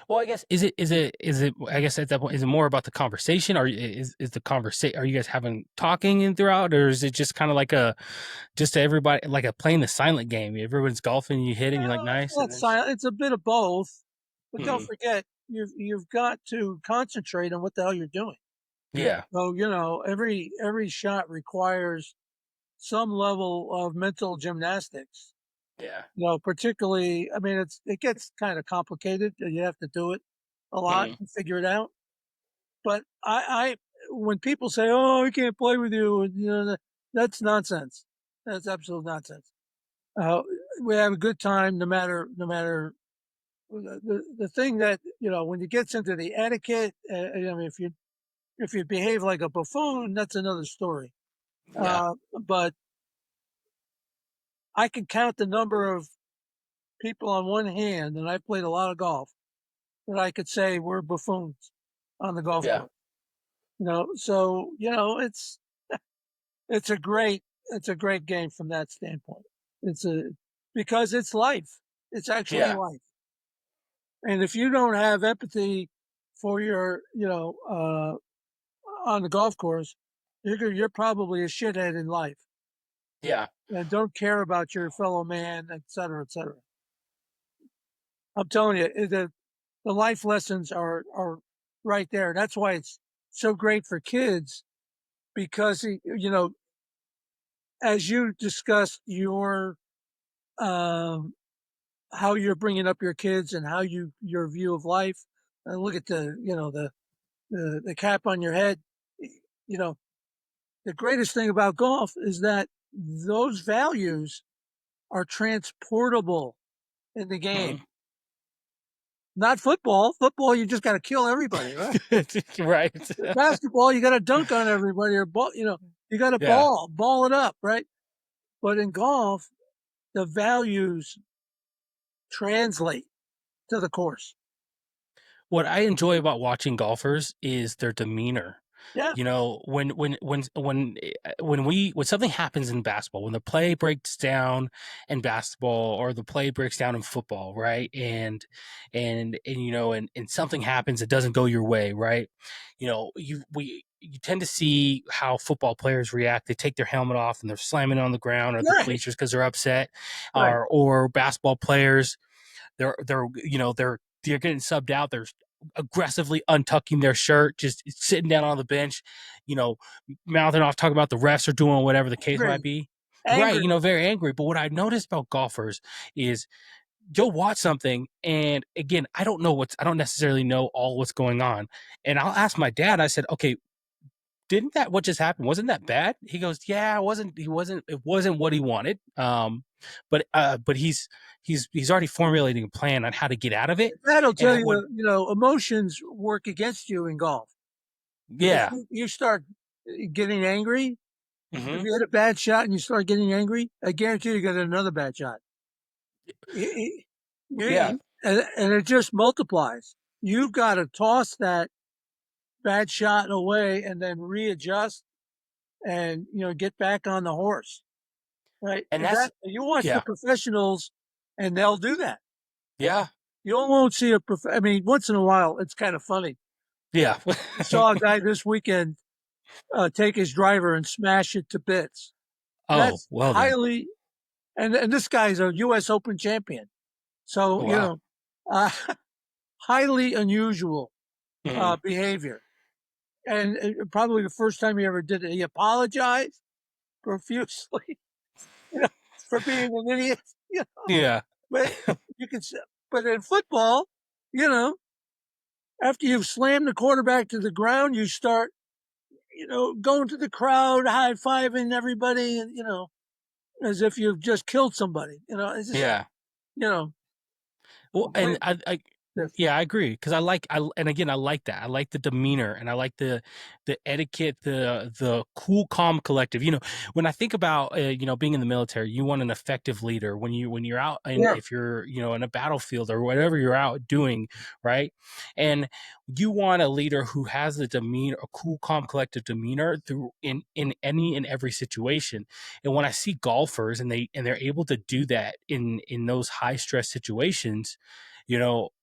Speaker 1: Well, I guess is it? I guess at that point, is it more about the conversation, or is the conversation? Are you guys having talking in throughout, or is it just kind of like a just everybody like a playing the silent game? Everyone's golfing, you hit, and you're like
Speaker 2: It's
Speaker 1: nice, and
Speaker 2: not
Speaker 1: then
Speaker 2: silent. It's a bit of both, but don't
Speaker 1: mhm.
Speaker 2: forget, you've got to concentrate on what the hell you're doing.
Speaker 1: Yeah,
Speaker 2: So every shot requires some level of mental gymnastics.
Speaker 1: yeah,
Speaker 2: Particularly, I mean, it gets kind of complicated. You have to do it a lot
Speaker 1: mhm.
Speaker 2: to figure it out. But when people say, "Oh, I can't play with you," that's nonsense. That's absolute nonsense. Uh, we have a good time no matter the thing that when it gets into the etiquette. I mean, if you behave like a buffoon, that's another story.
Speaker 1: Yeah.
Speaker 2: But I can count the number of people on one hand, and I played a lot of golf, that I could say were buffoons on the golf
Speaker 1: Yeah.
Speaker 2: course. So it's a great it's a great game from that standpoint. It's a because it's life. It's actually
Speaker 1: Yeah.
Speaker 2: life. And if you don't have empathy for your, on the golf course, you're probably a shithead in life
Speaker 1: Yeah.
Speaker 2: and don't care about your fellow man, et cetera, et cetera. I'm telling you, the life lessons are right there. That's why it's so great for kids because as you discussed um, how you're bringing up your kids and how your view of life, and look at the cap on your head. You know, the greatest thing about golf is that those values are transportable in the
Speaker 1: Mhm.
Speaker 2: game. Not football. Football, you just got to kill everybody, right?
Speaker 1: Right.
Speaker 2: Basketball, you got to dunk on everybody, or ball. You got to
Speaker 1: Yeah.
Speaker 2: ball it up, right? But in golf, the values translate to the course.
Speaker 1: What I enjoy about watching golfers is their demeanor.
Speaker 2: Yeah,
Speaker 1: You know, when something happens in basketball, when the play breaks down in basketball or the play breaks down in football, right? And and something happens that doesn't go your way, right? You tend to see how football players react. They take their helmet off and they're slamming it on the ground or the
Speaker 2: right,
Speaker 1: bleachers because they're upset.
Speaker 2: right.
Speaker 1: Or basketball players, they're getting subbed out. They're aggressively untucking their shirt, just sitting down on the bench, you know, mouthing off, talking about the refs are doing whatever the case might
Speaker 2: Angry,
Speaker 1: be. Right,
Speaker 2: angry.
Speaker 1: very angry. But what I noticed about golfers is you'll watch something, and again, I don't necessarily know all what's going on. And I'll ask my dad, I said, okay, didn't that what just happened? Wasn't that bad? He goes, yeah, it wasn't what he wanted. But he's already formulating a plan on how to get out of it.
Speaker 2: That'll
Speaker 1: And
Speaker 2: tell you
Speaker 1: what
Speaker 2: emotions work against you in golf. If
Speaker 1: Yeah.
Speaker 2: you start getting angry, if
Speaker 1: Hmm.
Speaker 2: you hit a bad shot and you start getting angry, I guarantee you get another bad shot. Y-
Speaker 1: Yeah.
Speaker 2: and it just multiplies. You've got to toss that bad shot away and then readjust and get back on the horse. Right?
Speaker 1: And that's
Speaker 2: That you watch the
Speaker 1: yeah.
Speaker 2: professionals, and they'll do that.
Speaker 1: Yeah.
Speaker 2: You won't see I mean, once in a while, it's kind of funny.
Speaker 1: Yeah.
Speaker 2: I saw a guy this weekend take his driver and smash it to bits.
Speaker 1: Oh,
Speaker 2: That's
Speaker 1: well then.
Speaker 2: highly, and this guy's a U.S. Open champion, so
Speaker 1: Wow.
Speaker 2: uh, highly unusual
Speaker 1: Mhm.
Speaker 2: behavior. And probably the first time he ever did it, he apologized profusely, you know, for being an idiot. You know,
Speaker 1: Yeah.
Speaker 2: but you can, but in football, you know, after you've slammed the quarterback to the ground, you start, going to the crowd, high fiving everybody, and as if you've just killed somebody. It's just,
Speaker 1: Yeah.
Speaker 2: you know,
Speaker 1: Well, and
Speaker 2: completely different.
Speaker 1: yeah, I agree because and again, I like that. I like the demeanor, and I like the etiquette, the cool, calm, collective. When I think about being in the military, you want an effective leader when you're out, and
Speaker 2: Yeah.
Speaker 1: if you're in a battlefield or whatever you're out doing, right? And you want a leader who has the demeanor, a cool, calm, collective demeanor through in any and every situation. And when I see golfers and they're able to do that in those high stress situations,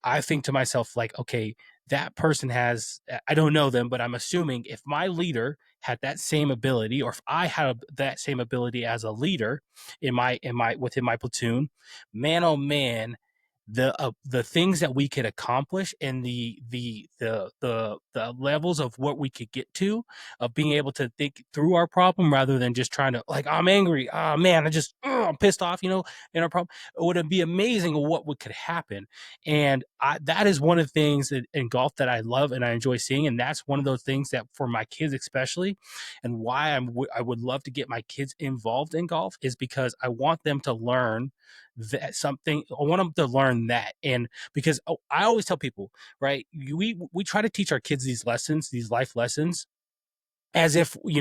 Speaker 1: I think to myself, like, okay, that person I don't know them, but I'm assuming if my leader had that same ability, or if I had that same ability as a leader within my platoon, man, oh man, the things that we could accomplish and the levels of what we could get to, of being able to think through our problem rather than just trying to, like, I'm angry, oh man, I'm pissed off, in our problem. It would be amazing what could happen. And that is one of the things in golf that I love and I enjoy seeing. And that's one of those things that for my kids, especially, and why I would love to get my kids involved in golf, is because I want them to learn that something. I want them to learn that. And because I always tell people, right? We try to teach our kids these lessons, these life lessons, as if where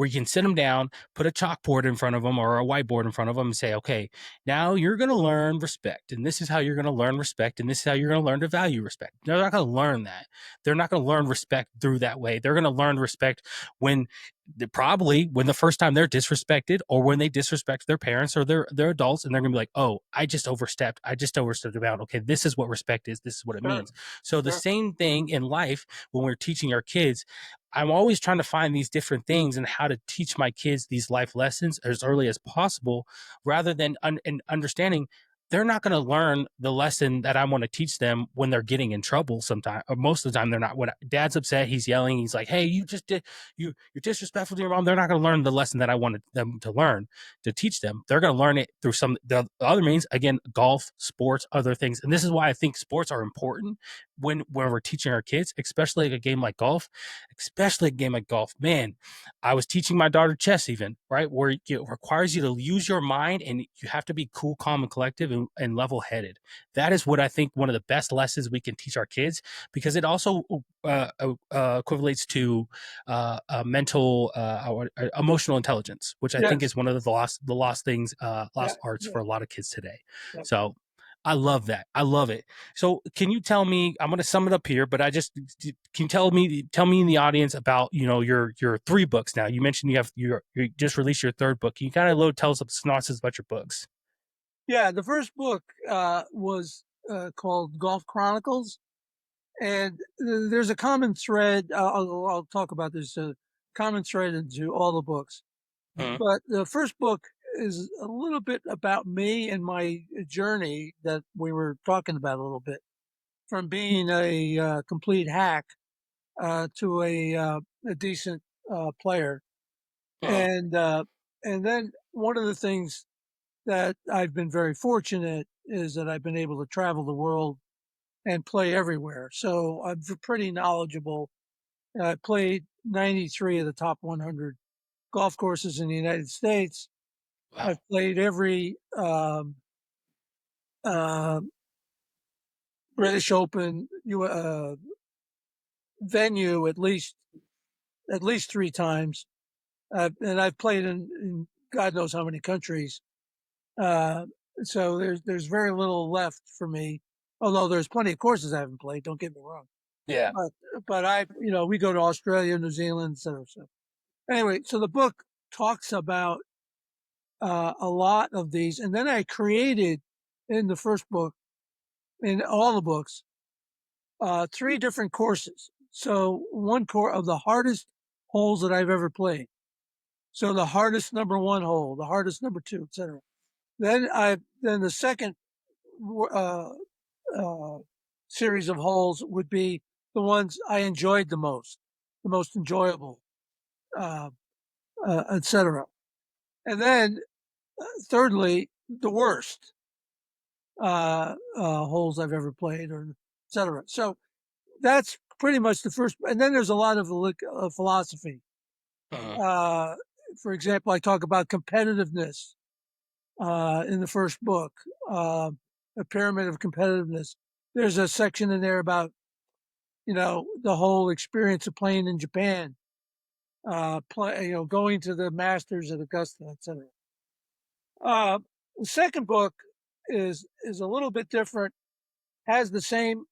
Speaker 1: you can sit them down, put a chalkboard in front of them or a whiteboard in front of them and say, okay, now you're going to learn respect, and this is how you're going to learn respect, and this is how you're going to learn to value respect. They're not going to learn that. They're not going to learn respect through that way. They're going to learn respect when probably when the first time they're disrespected, or when they disrespect their parents or their adults, and they're going to be like, oh, I just overstepped about. Okay, this is what respect is, this is what it
Speaker 2: Sure,
Speaker 1: means. So the
Speaker 2: sure.
Speaker 1: same thing in life, when we're teaching our kids, I'm always trying to find these different things and how to teach my kids these life lessons as early as possible, rather than understanding they're not going to learn the lesson that I want to teach them when they're getting in trouble. Sometimes, or most of the time, they're not. When dad's upset, he's yelling. He's like, "Hey, you just did you're disrespectful to your mom." They're not going to learn the lesson that I wanted them to learn, to teach them. They're going to learn it through the other means. Again, golf, sports, other things, and this is why I think sports are important when we're teaching our kids, especially like a game like golf, especially a game like golf. Man, I was teaching my daughter chess, even, right, where it requires you to use your mind, and you have to be cool, calm, and collective, and level headed. That is what I think one of the best lessons we can teach our kids, because it also equivalates to mental, emotional intelligence, which I think
Speaker 2: Yes.
Speaker 1: is one of the lost things,
Speaker 2: Yeah.
Speaker 1: lost arts
Speaker 2: Yeah.
Speaker 1: for a lot of kids today.
Speaker 2: Yeah.
Speaker 1: So I love that. I love it. So can you tell me, I'm going to sum it up here, but can you tell me in the audience about, your three books now. You mentioned you just released your third book. Can you kind of tell us some synopsis about your books?
Speaker 2: Yeah. The first book was called Golf Chronicles, and there's a common thread. I'll talk about this common thread into all the books.
Speaker 1: Mhm.
Speaker 2: But the first book is a little bit about me and my journey that we were talking about a little bit, from being a complete hack to a decent player.
Speaker 1: Mhm.
Speaker 2: And and then one of the things that I've been very fortunate is that I've been able to travel the world and play everywhere. So I'm pretty knowledgeable. I played 93 of the top 100 golf courses in the United States.
Speaker 1: Wow.
Speaker 2: I've played every uh, British Open venue at least three times, and I've played in God knows how many countries. Uh, so there's very little left for me. Although there's plenty of courses I haven't played. Don't get me wrong.
Speaker 1: Yeah.
Speaker 2: But we go to Australia, New Zealand, etc. So anyway, so the book talks about a lot of these, and then I created in the first book, in all the books, three different courses. So one course of the hardest holes that I've ever played. So the hardest number one hole, the hardest number two, etc. Then the second uh, uh, series of holes would be the ones I enjoyed the most enjoyable, uh, etc. And then thirdly, the worst holes I've ever played, or etc. So that's pretty much the first. And then there's a lot of philosophy.
Speaker 1: Mhm.
Speaker 2: Uh, for example, I talk about competitiveness in the first book, a pyramid of competitiveness. There's a section in there about the whole experience of playing in Japan, going to the Masters at Augusta, etc. Uh, the second book is a little bit different. Has the same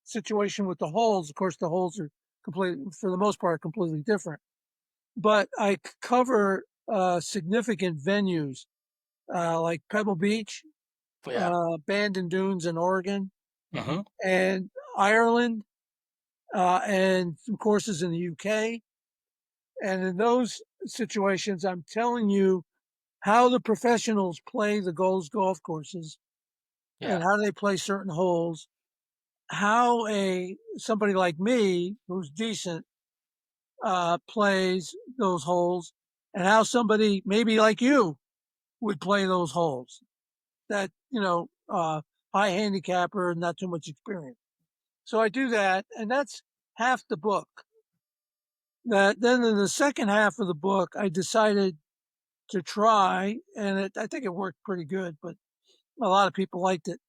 Speaker 2: situation with the holes. Of course, the holes are completely, for the most part, completely different. But I cover significant venues like Pebble Beach,
Speaker 1: Yeah.
Speaker 2: Bandon Dunes in Oregon,
Speaker 1: Mhm.
Speaker 2: and Ireland, and some courses in the UK. And in those situations, I'm telling you how the professionals play the golf courses and
Speaker 1: Yeah.
Speaker 2: how they play certain holes. How a somebody like me who's decent plays those holes, and how somebody maybe like you would play those holes. That high handicapper and not too much experience. So I do that, and that's half the book. That then in the second half of the book, I decided to try, and I think it worked pretty good. But A lot of people liked it.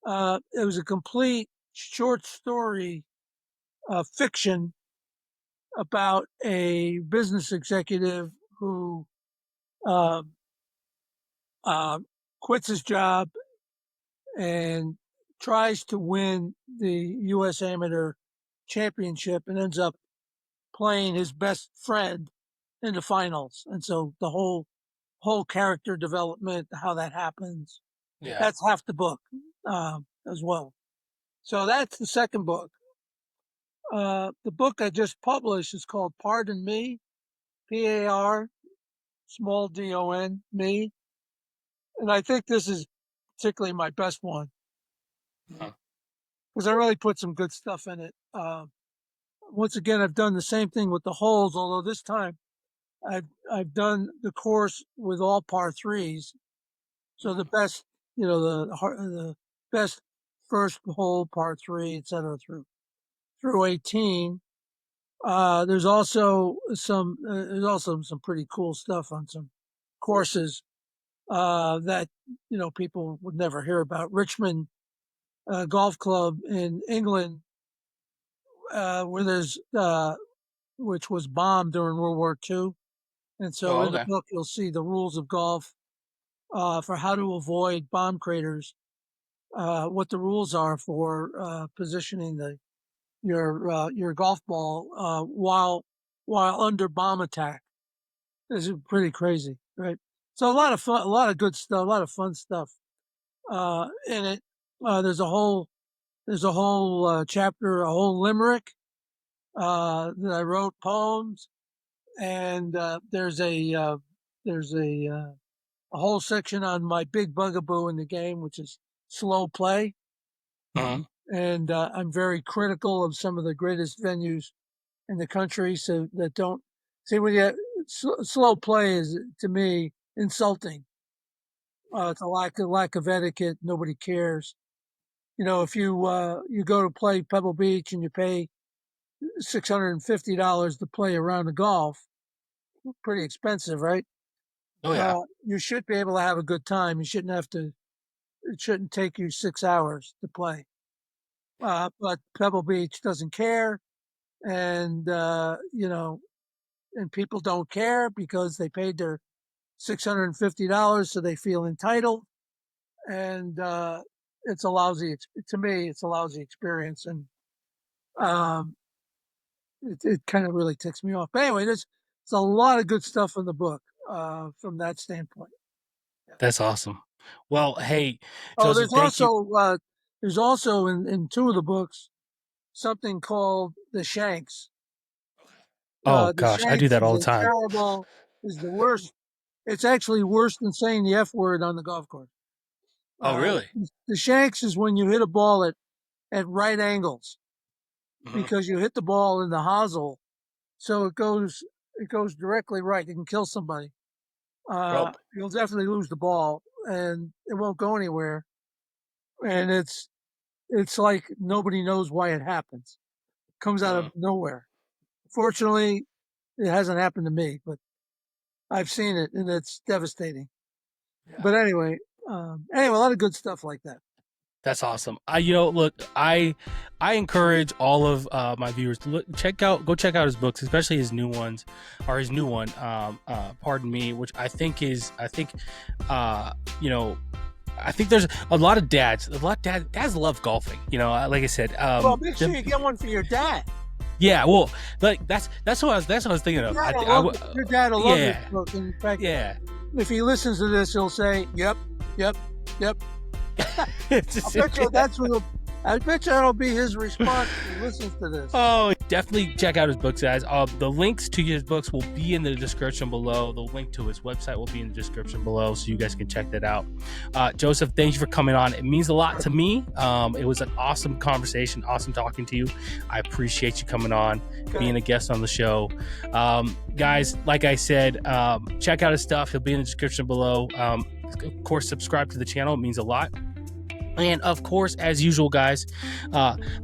Speaker 2: It was a complete short story fiction about a business executive who uh, uh, quits his job and tries to win the U.S. Amateur Championship and ends up playing his best friend in the finals. And so the whole character development, how that happens,
Speaker 1: Yeah.
Speaker 2: that's half the book as well. So that's the second book. The book I just published is called Pardon Me, P-A-R, small D-O-N, me. And I think this is particularly my best one
Speaker 1: Uh,
Speaker 2: because I really put some good stuff in it. Once again, I've done the same thing with the holes, although this time I've done the course with all par threes. So the best, the best first hole, par three, et cetera, through 18. There's also some pretty cool stuff on some courses that people would never hear about. Richmond Golf Club in England, where there's which was bombed during World War II, and so
Speaker 1: oh,
Speaker 2: in the
Speaker 1: okay.
Speaker 2: book you'll see the rules of golf for how to avoid bomb craters, what the rules are for positioning your golf ball while under bomb attack. This is pretty crazy, right? So a lot of fun, a lot of good stuff, a lot of fun stuff in it. There's a whole chapter, a whole limerick that I wrote poems, and there's a whole section on my big bugaboo in the game, which is slow play.
Speaker 1: Uh-huh.
Speaker 2: And I'm very critical of some of the greatest venues in the country, so that don't see when you slow play is to me insulting. It's a lack of etiquette. Nobody cares. If you go to play Pebble Beach and you pay $650 to play a round of golf, pretty expensive, right?
Speaker 1: Oh yeah.
Speaker 2: You should be able to have a good time. You shouldn't have to. It shouldn't take you 6 hours to play. But Pebble Beach doesn't care, and and people don't care because they paid their $650, so they feel entitled, and it's a lousy. To me, it's a lousy experience, and um, it kind of really ticks me off. But anyway, there's a lot of good stuff in the book from that standpoint.
Speaker 1: That's awesome. Well, hey,
Speaker 2: Oh,
Speaker 1: Joseph, thank you.
Speaker 2: there's also in two of the books something called the Shanks.
Speaker 1: Oh
Speaker 2: The
Speaker 1: gosh, I do
Speaker 2: Shanks
Speaker 1: that all the time.
Speaker 2: is the worst. It's actually worse than saying the F word on the golf course.
Speaker 1: Oh
Speaker 2: Uh,
Speaker 1: really?
Speaker 2: the Shanks is when you hit a ball at right angles
Speaker 1: Mhm.
Speaker 2: because you hit the ball in the hosel, so it goes directly right. It can kill somebody.
Speaker 1: Oh.
Speaker 2: You'll definitely lose the ball, and it won't go anywhere. And it's like nobody knows why it happens. It comes out of
Speaker 1: Mhm.
Speaker 2: nowhere. Fortunately, it hasn't happened to me, but I've seen it, and it's devastating.
Speaker 1: Yeah.
Speaker 2: But anyway, a lot of good stuff like that.
Speaker 1: That's awesome. Look, I encourage all of my viewers to go check out his books, especially his new ones, or his new one, Pardon Me, which uh, you know, I think there's a lot of dads. Dads love golfing. Like I said,
Speaker 2: Well, make sure you get one for your dad.
Speaker 1: yeah. Well, like that's what I was thinking of.
Speaker 2: Your dad will love this
Speaker 1: Yeah,
Speaker 2: book. In fact,
Speaker 1: yeah.
Speaker 2: if he listens to this, he'll say, "Yep, yep, yep." I bet you that'll be his response when he listens to this.
Speaker 1: Oh, definitely check out his books, guys. The links to his books will be in the description below. The link to his website will be in the description below, so you guys can check that out. Joseph, thank you for coming on. It means a lot to me. It was an awesome conversation, awesome talking to you. I appreciate you coming on, being a guest on the show. Guys, like I said, check out his stuff. He'll be in the description below. Of course, subscribe to the channel. It means a lot. And of course, as usual, guys,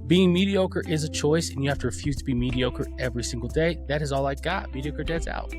Speaker 1: being mediocre is a choice, and you have to refuse to be mediocre every single day. That is all I got. Mediocre Dads out.